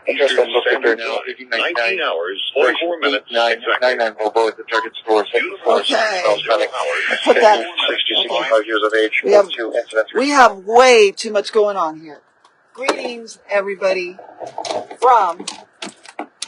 Eastern Standard now, 19 hours, 44 minutes, exactly. Mobile at the target store, okay. Put that. 65 years of age, we have way too much going on here. Greetings, everybody, from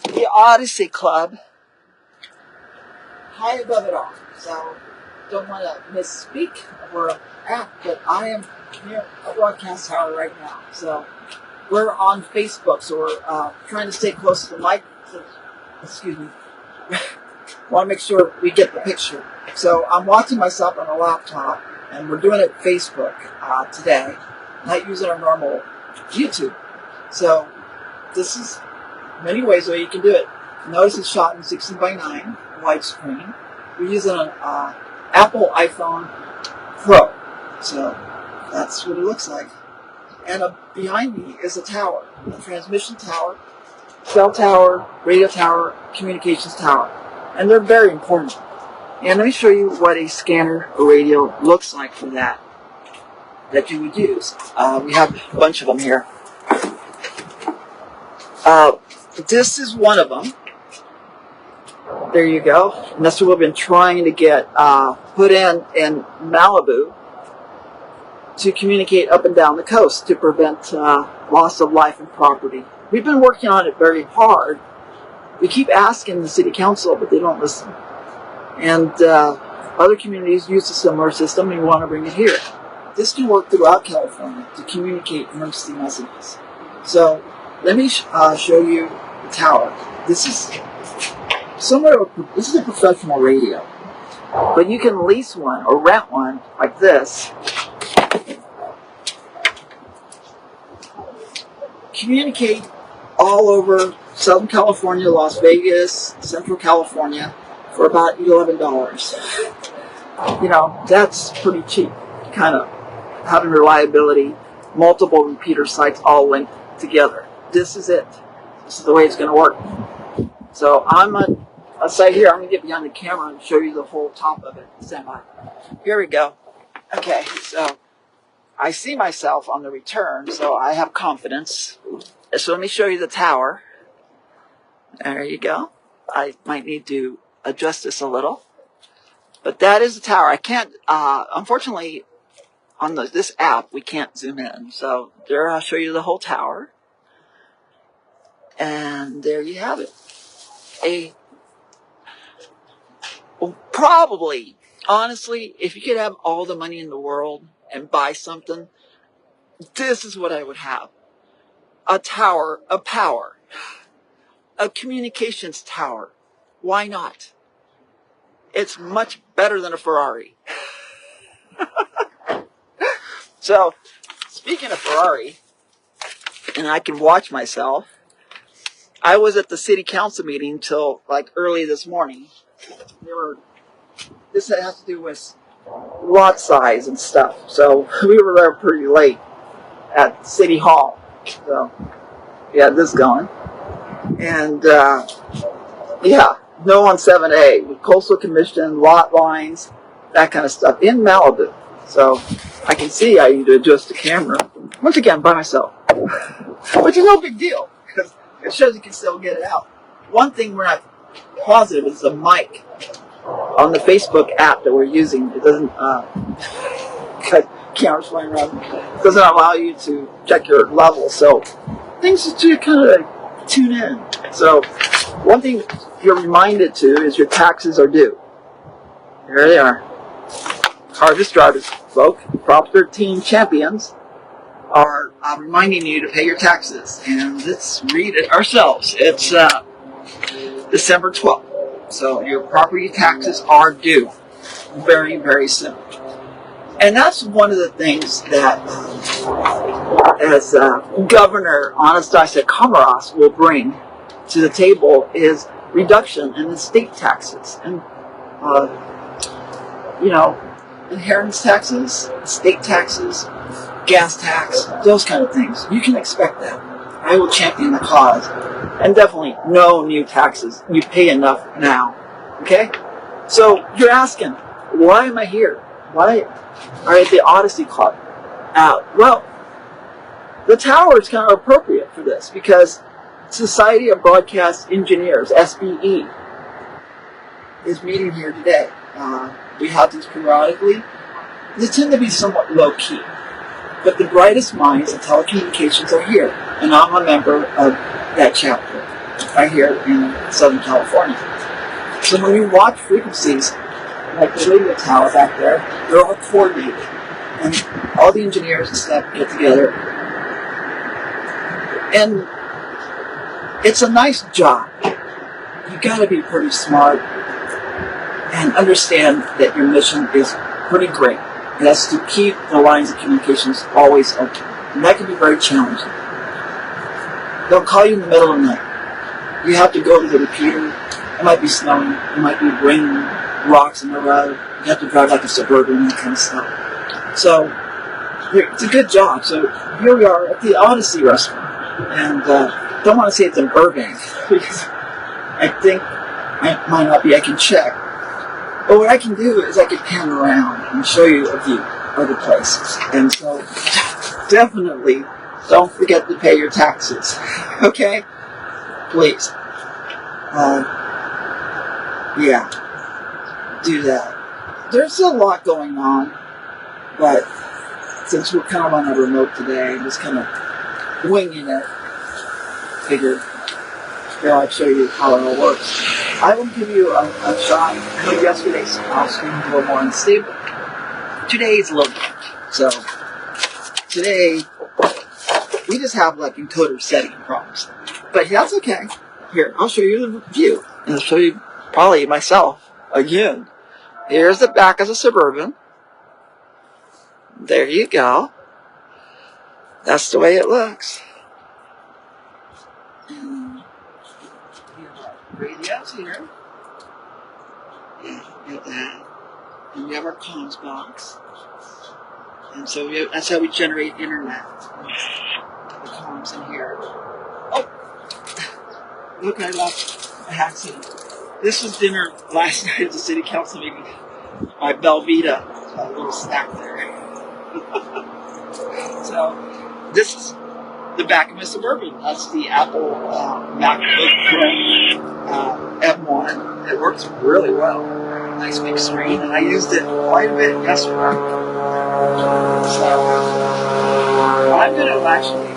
the Odyssey Club. High above it all. So, don't want to misspeak or act, but I am near a broadcast tower right now. So, we're on Facebook, so we're trying to stay close to the mic. Excuse me. Want to make sure we get the picture. So, I'm watching myself on a laptop, and we're doing it Facebook today, not using our normal YouTube. So, this is many ways where you can do it. Notice it's shot in 16:9 widescreen. We're using an Apple iPhone Pro. So, that's what it looks like. And behind me is a tower, a transmission tower, cell tower, radio tower, communications tower. And they're very important. And let me show you what a scanner or radio looks like for that you would use. We have a bunch of them here. This is one of them. There you go. And that's what we've been trying to get put in Malibu to communicate up and down the coast to prevent loss of life and property. We've been working on it very hard. We keep asking the city council, but they don't listen. And other communities use a similar system, and we want to bring it here. This can work throughout California to communicate emergency messages. So let me show you the tower. This is a professional radio, but you can lease one or rent one like this. Communicate all over Southern California, Las Vegas, Central California for about $11. You know, that's pretty cheap. Kind of having reliability, multiple repeater sites all linked together. This is it. This is the way it's going to work. So I'll say here, I'm going to get behind the camera and show you the whole top of it. Stand by. Here we go. Okay, so I see myself on the return, so I have confidence. So let me show you the tower. There you go. I might need to adjust this a little. But that is the tower. I can't, unfortunately, on this app, we can't zoom in. So there, I'll show you the whole tower. And there you have it. Probably, honestly, if you could have all the money in the world and buy something, this is what I would have. A tower of power. A communications tower. Why not? It's much better than a Ferrari. So, speaking of Ferrari, and I can watch myself, I was at the city council meeting till like early this morning. This has to do with lot size and stuff. So we were there pretty late at City Hall. So we had this going. And yeah, no on 7A with Coastal Commission, lot lines, that kind of stuff in Malibu. So I can see I need to adjust the camera. Once again, by myself. Which is no big deal, because it shows you can still get it out. One thing we're not positive is the mic on the Facebook app that we're using. It doesn't, cameras flying around, it doesn't allow you to check your level. So things to kind of like tune in. So one thing you're reminded to is your taxes are due. There they are. Harvest drivers, folk, Prop 13 champions are reminding you to pay your taxes. And let's read it ourselves. It's December 12th. So your property taxes are due very, very soon. And that's one of the things that as Governor AnnestaciA KomarovsK will bring to the table is reduction in the state taxes. And, you know, inheritance taxes, state taxes, gas tax, those kind of things. You can expect that. I will champion the cause. And definitely no new taxes. You pay enough now. Okay? So you're asking, why am I here? Why are at the Odyssey Club? Well, the tower is kind of appropriate for this because Society of Broadcast Engineers, SBE, is meeting here today. We have these periodically. They tend to be somewhat low-key. But the brightest minds in telecommunications are here. And I'm a member of that chapter right here in Southern California. So when you watch frequencies, like the radio tower back there, they're all coordinated. And all the engineers and stuff get together. And it's a nice job. You gotta be pretty smart and understand that your mission is pretty great. And that's to keep the lines of communications always open. And that can be very challenging. They'll call you in the middle of the night. You have to go to the repeater. It might be snowing. It might be raining, rocks in the road. You have to drive like a Suburban and that kind of stuff. So, it's a good job. So, here we are at the Odyssey restaurant. And, don't want to say it's in Burbank, because I think I might not be. I can check. But what I can do is I can pan around and show you a view of the places. And so, definitely don't forget to pay your taxes. Okay? Please. Yeah. Do that. There's a lot going on, but since we're kind of on a remote today, I'm just kind of winging it. Figured, I'd show you how it all works. I will give you a shot. I know yesterday's screen was a little more unstable. Today is a little different. So, today, we just have like encoder setting problems. But that's okay. Here, I'll show you the view. And I'll show you probably myself again. Here's the back of the Suburban. There you go. That's the way it looks. And we have our radios here. Yeah, we have that. And we have our comms box. And so that's how we generate internet. The comms in here. Oh! Look, I left a accident. This was dinner last night at the city council meeting. My Belvita, a little snack there. So, this is the back of my Suburban. That's the Apple MacBook Pro M1. It works really well. Nice big screen, and I used it quite a bit yesterday. So, I'm going to actually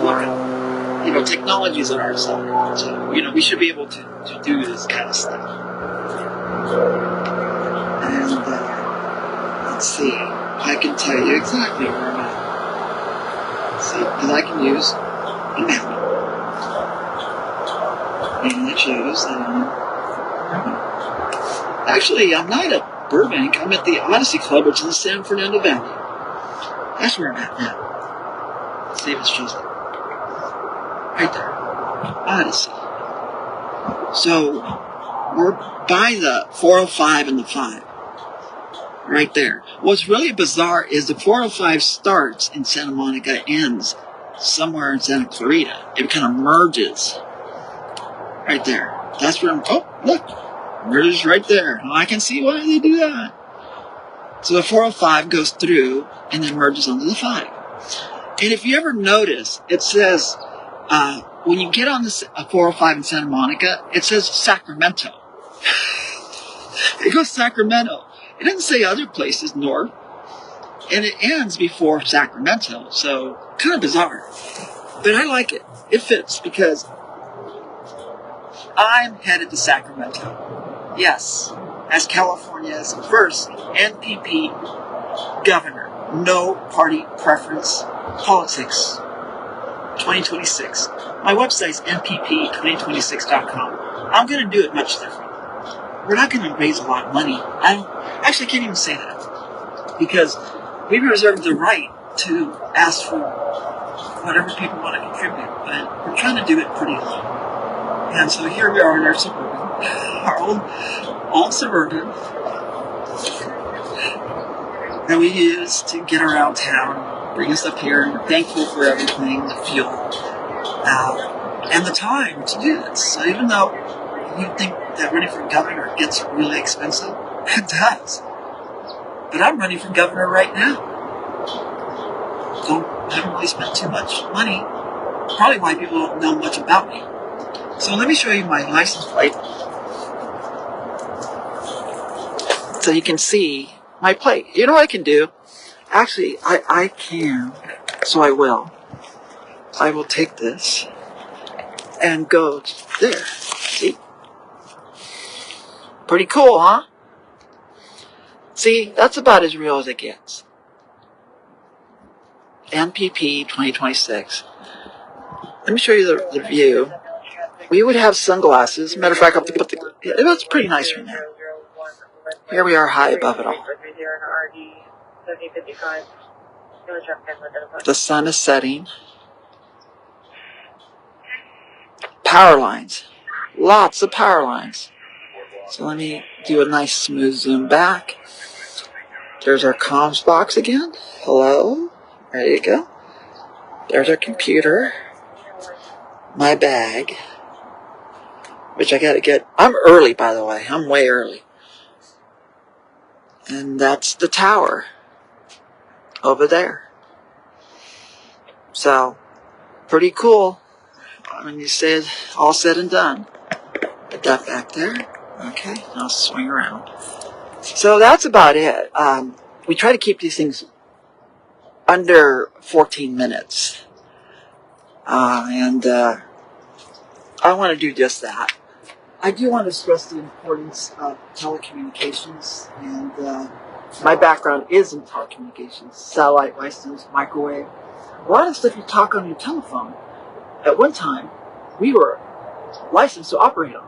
look at technologies on our side. So, we should be able to do this kind of stuff. And, let's see. I can tell you exactly where I'm at. Let's see, because I can use a map. And it shows actually, I'm not at Burbank. I'm at the Odyssey Club, which is in the San Fernando Valley. That's where I'm at now. Let's see if it shows up. Right there. Odyssey. So, we're by the 405 and the 5. Right there. What's really bizarre is the 405 starts in Santa Monica, ends somewhere in Santa Clarita. It kind of merges. Right there. That's where look. Merges right there. I can see why they do that. So the 405 goes through and then merges onto the 5. And if you ever notice, it says, when you get on the 405 in Santa Monica, it says Sacramento. It goes Sacramento. It doesn't say other places north. And it ends before Sacramento. So, kind of bizarre. But I like it. It fits because I'm headed to Sacramento. Yes. As California's first NPP governor. No party preference politics. 2026. My website's npp2026.com. I'm going to do it much different. We're not going to raise a lot of money. I can't even say that. Because we reserve the right to ask for whatever people want to contribute. But we're trying to do it pretty low. And so here we are in our Suburban. Our old Suburban. That we use to get around town, bring us up here, and we're thankful for everything, the fuel, and the time to do this. So even though you think that running for governor gets really expensive, it does. But I'm running for governor right now. Don't I haven't really spent too much money. Probably why people don't know much about me. So let me show you my license plate. So you can see my plate. You know what I can do? Actually, I can. So I will. I will take this and go there. See? Pretty cool, huh? See, that's about as real as it gets. NPP 2026. Let me show you the view. We would have sunglasses. Matter of fact, I'll put it was pretty nice right now. Here we are high above it all. The sun is setting. Power lines. Lots of power lines. So let me do a nice smooth zoom back. There's our comms box again. Hello. There you go. There's our computer. My bag. Which I gotta get. I'm early, by the way. I'm way early. And that's the tower. Over there. So, pretty cool. When you say it all said and done. Put that back there. Okay, I'll swing around. So that's about it. We try to keep these things under 14 minutes. And I want to do just that. I do want to stress the importance of telecommunications. And my background is in telecommunications. Satellite license, microwave. A lot of stuff you talk on your telephone. At one time, we were licensed to operate on.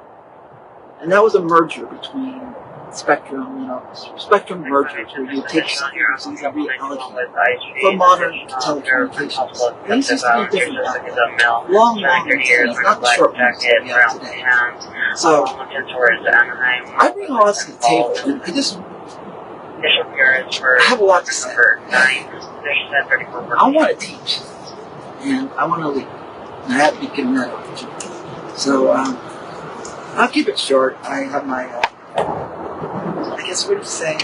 And that was a merger between Spectrum, Spectrum mergers where you take some frequencies and reallocate for modern telecommunications. Things used to be different back then. Long antennas, not the short ones that we have today. So, I bring a lot to the table, and I have a lot to say. I want to teach, and I want to lead. And I have to be given that opportunity. So, I'll keep it short. I have my, I guess what do you say?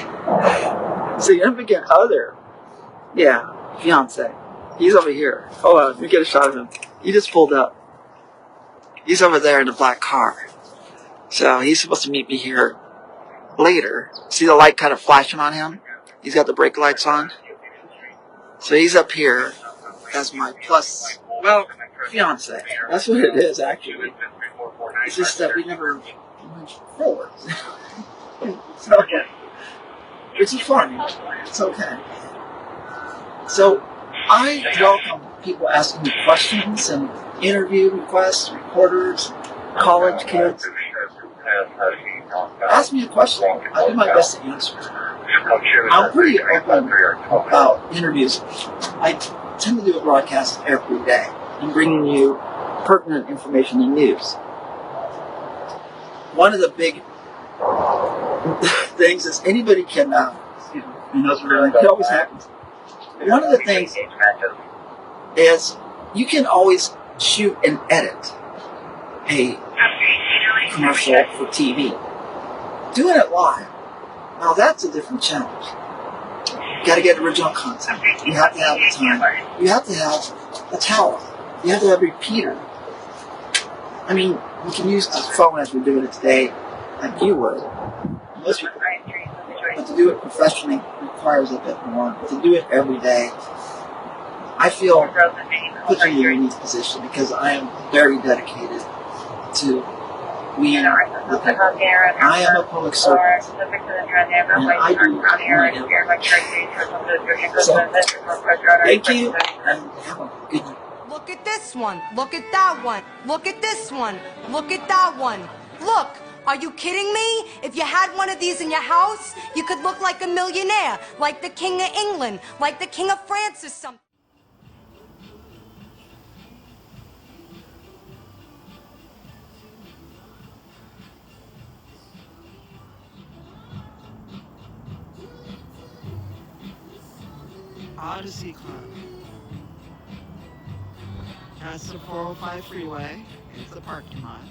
Significant other. Yeah, fiance. He's over here. Hold on, let me get a shot of him. He just pulled up. He's over there in the black car. So he's supposed to meet me here later. See the light kind of flashing on him? He's got the brake lights on. So he's up here as my plus, well, fiance. That's what it is, actually. It's just that we never went forward. So, which is fun. It's okay. So, I welcome people asking me questions and interview requests, reporters, college kids. Ask me a question. I'll do my best to answer. I'm pretty open about interviews. I tend to do a broadcast every day and bringing you pertinent information and news. One of the big things is anybody can, it always happens. One of the things is you can always shoot and edit a commercial for TV. Doing it live, now that's a different challenge. You got to get original content. You have to have the time. You have to have a tower. You have to have a repeater. I mean, you can use the phone as we're doing it today, like you would. Most people. But to do it professionally requires a bit more. But to do it every day, I feel puts me in a unique position because I am very dedicated to we the people. I am a public servant. And I do so, thank you, and have a good night. Look at this one. Look at that one. Look at this one. Look at that one. Look, are you kidding me? If you had one of these in your house, you could look like a millionaire, like the King of England, like the King of France or something. Odyssey Club. That's the 405 freeway. It's the parking lot.